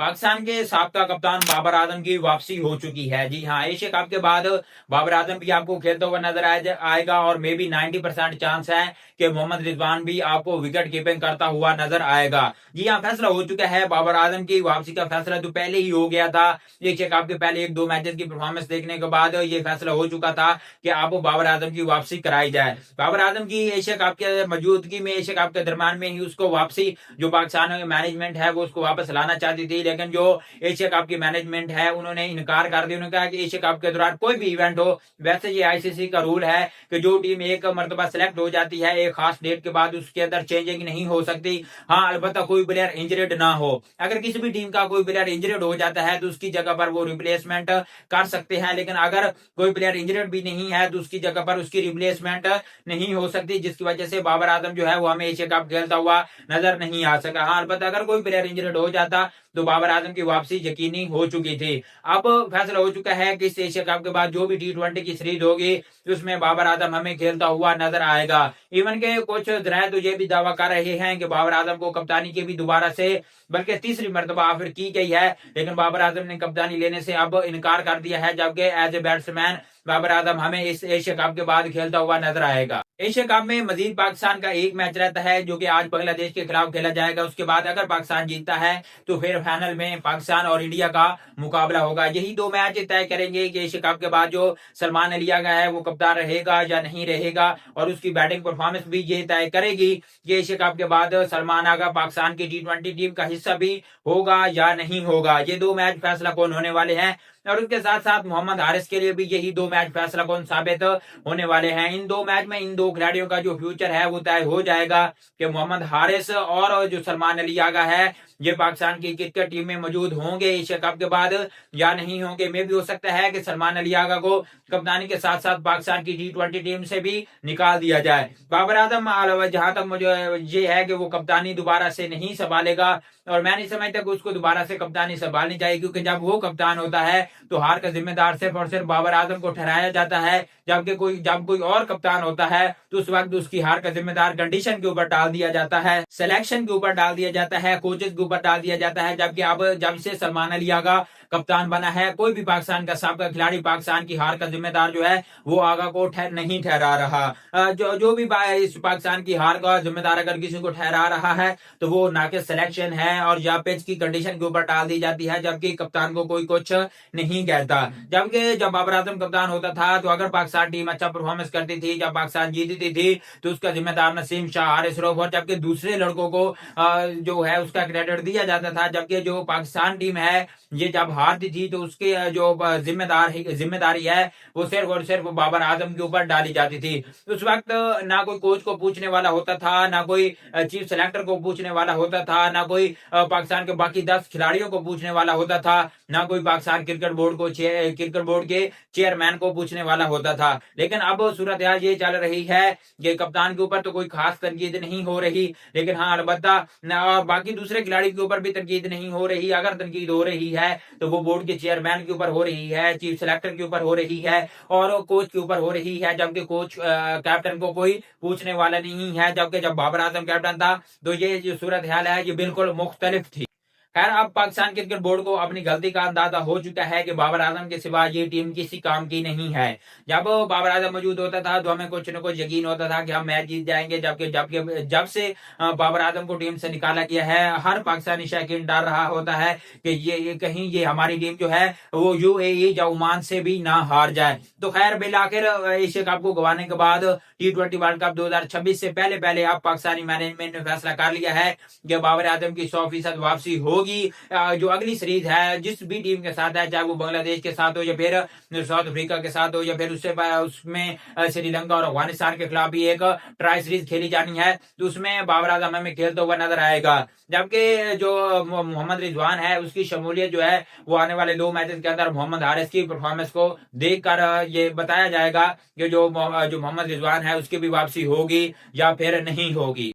पाकिस्तान के साबका कप्तान बाबर आजम की वापसी हो चुकी है। जी हाँ, एशिया कप के बाद बाबर आजम भी आपको खेलते हुए नजर आएगा और मे बी 90% चांस है कि मोहम्मद रिजवान भी आपको विकेट कीपिंग करता हुआ नजर आएगा। जी हाँ, फैसला हो चुका है बाबर आजम की वापसी का। फैसला तो पहले ही हो गया था। एशिया कप के पहले 1-2 मैचेस की परफॉर्मेंस देखने के बाद ये फैसला हो चुका था कि अब बाबर आजम की वापसी कराई जाए। बाबर आजम की एशिया कप के मौजूदगी में, एशिया कप के दरमियान में ही उसको वापसी, जो पाकिस्तान मैनेजमेंट है वो उसको वापस लाना चाहती थी, लेकिन जो एशिया कप की मैनेजमेंट है उन्होंने इनकार कर दिया। उन्होंने कहा कि एशिया कप के दौरान कोई भी इवेंट हो, वैसे ये आईसीसी का रूल है कि जो टीम एक मरतबा सेलेक्ट हो जाती है एक खास डेट के बाद उसके अंदर चेंजिंग नहीं हो सकती। हाँ, अलबत्ता कोई प्लेयर इंजर्ड ना हो। अगर किसी भी टीम का कोई प्लेयर इंजर्ड हो जाता है तो उसकी जगह पर वो रिप्लेसमेंट कर सकते हैं, लेकिन अगर कोई प्लेयर इंजर्ड भी नहीं है तो उसकी जगह पर उसकी रिप्लेसमेंट नहीं हो सकती, जिसकी वजह से बाबर आजम जो है वो हमें एशिया कप खेलता हुआ नजर नहीं आ सका। हाँ, अलबत्ता अगर कोई प्लेयर इंजर्ड हो जाता तो बाबर आजम की वापसी यकीनी हो चुकी थी। अब फैसला हो चुका है कि इस एशिया कप के बाद जो भी T20 की सीरीज होगी उसमें बाबर आजम हमें खेलता हुआ नजर आएगा। इवन के कुछ जराये तो ये भी दावा कर रहे हैं कि बाबर आजम को कप्तानी की भी दोबारा से, बल्कि तीसरी मरतबा ऑफर की गई है, लेकिन बाबर आजम ने कप्तानी लेने से अब इनकार कर दिया है, जबकि as a batsman Babar Azam हमें इस एशिया कप के बाद खेलता हुआ नजर आएगा। एशिया कप में मजीद पाकिस्तान का एक मैच रहता है जो कि आज बांग्लादेश के खिलाफ खेला जाएगा। उसके बाद अगर पाकिस्तान जीतता है तो फिर फाइनल में पाकिस्तान और इंडिया का मुकाबला होगा। यही दो मैच तय करेंगे कि एशिया कप के बाद जो सलमान अली आगा है वो कप्तान रहेगा या नहीं रहेगा, और उसकी बैटिंग परफॉर्मेंस भी ये तय करेगी कि एशिया कप के बाद सलमान आगा पाकिस्तान की T20 टीम का हिस्सा भी होगा या नहीं होगा। ये दो मैच फैसला कौन होने वाले हैं, और उसके साथ साथ मोहम्मद हारिस के लिए भी यही दो मैच फैसला कौन साबित होने वाले हैं। इन दो मैच में इन दो खिलाड़ियों का जो फ्यूचर है वो तय हो जाएगा कि मोहम्मद हारिस और जो सलमान अली आगा है ये पाकिस्तान की क्रिकेट टीम में मौजूद होंगे एशिया कप के बाद या नहीं होंगे। में भी हो सकता है कि सलमान अली आगा को कप्तानी के साथ साथ पाकिस्तान की T20 टीम से भी निकाल दिया जाए। बाबर आजम जहां तक मुझे ये है कि वो कप्तानी दोबारा से नहीं संभालेगा, और मैं नहीं समझता कि उसको दोबारा से कप्तानी संभालनी चाहिए, क्योंकि जब वो कप्तान होता है तो हार का जिम्मेदार सिर्फ और सिर्फ बाबर आजम को ठहराया जाता है, जबकि जब कोई और कप्तान होता है तो उस वक्त उसकी हार का जिम्मेदार कंडीशन के ऊपर डाल दिया जाता है, सिलेक्शन के ऊपर डाल दिया जाता है, कोचेस के ऊपर डाल दिया जाता है। जबकि अब जब से सलमान अली आगा कप्तान बना है, कोई भी पाकिस्तान का साबका खिलाड़ी पाकिस्तान की हार का जिम्मेदार जो है वो आगा को नहीं ठहरा रहा। जो भी इस पाकिस्तान की हार का जिम्मेदार अगर किसी को ठहरा रहा है तो वो नाकिस सिलेक्शन है और या पिच की कंडीशन के ऊपर डाल दी जाती है, जबकि कप्तान को कोई कुछ नहीं कहता। जबकि जब बाबर आजम कप्तान होता था तो अगर पाकिस्तान टीम अच्छा परफॉर्मेंस करती थी, जब पाकिस्तान जीतती थी तो उसका जिम्मेदार नसीम शाह, हारिस रऊफ और जबकि दूसरे लड़कों को जो है उसका क्रेडिट दिया जाता था। जबकि जो पाकिस्तान टीम है ये जब हारती थी तो उसके जो जिम्मेदारी है वो सिर्फ और सिर्फ बाबर आजम के ऊपर डाली जाती थी। उस वक्त ना कोई कोच को पूछने वाला होता था, ना कोई चीफ सेलेक्टर को पूछने वाला होता था, ना कोई पाकिस्तान के बाकी 10 खिलाड़ियों को पूछने वाला होता था, ना कोई पाकिस्तान क्रिकेट बोर्ड के चेयरमैन को पूछने वाला होता था। लेकिन अब सूरत हाल ये चल रही है कि कप्तान के ऊपर तो कोई खास तनकीद नहीं हो रही, लेकिन हाँ अलबत्ता बाकी दूसरे खिलाड़ी के ऊपर भी तनकीद नहीं हो रही। अगर तनकीद हो रही है तो वो बोर्ड के चेयरमैन के ऊपर हो रही है, चीफ सेलेक्टर के ऊपर हो रही है और कोच के ऊपर हो रही है, जबकि कोच कैप्टन को कोई पूछने वाला नहीं है। जबकि जब बाबर आजम कैप्टन था तो ये जो सूरत हाल है ये बिल्कुल मुख्तलिफ थी। खैर, अब पाकिस्तान क्रिकेट बोर्ड को अपनी गलती का अंदाजा हो चुका है कि बाबर आजम के सिवा ये टीम किसी काम की नहीं है। जब बाबर आजम मौजूद होता था तो हमें कुछ न कुछ यकीन होता था कि हम मैच जीत जाएंगे, जबकि जब से बाबर आजम को टीम से निकाला गया है हर पाकिस्तानी शौकीन डर रहा होता है कि ये कहीं ये हमारी टीम जो है वो UAE या ओमान से भी ना हार जाए। तो खैर, बिलाखिर एशिया कप को गंवाने के बाद T20 वर्ल्ड कप 2026 से पहले अब पाकिस्तानी मैनेजमेंट ने फैसला कर लिया है कि बाबर आजम की 100% वापसी होगी। जो अगली सीरीज है जिस भी टीम के साथ है, चाहे वो बांग्लादेश के साथ हो या फिर साउथ अफ्रीका के साथ हो या फिर उसमें श्रीलंका और अफगानिस्तान के खिलाफ भी एक ट्राई सीरीज खेली जानी है, तो उसमें बाबर आजम हमें खेलते हुए नजर आएगा। जबकि जो मोहम्मद रिजवान है उसकी शमूलियत जो है वो आने वाले 2 मैचेस के अंदर मोहम्मद हारिस की परफॉर्मेंस को देखकर ये बताया जाएगा कि जो मोहम्मद रिजवान है उसकी भी वापसी होगी या फिर नहीं होगी।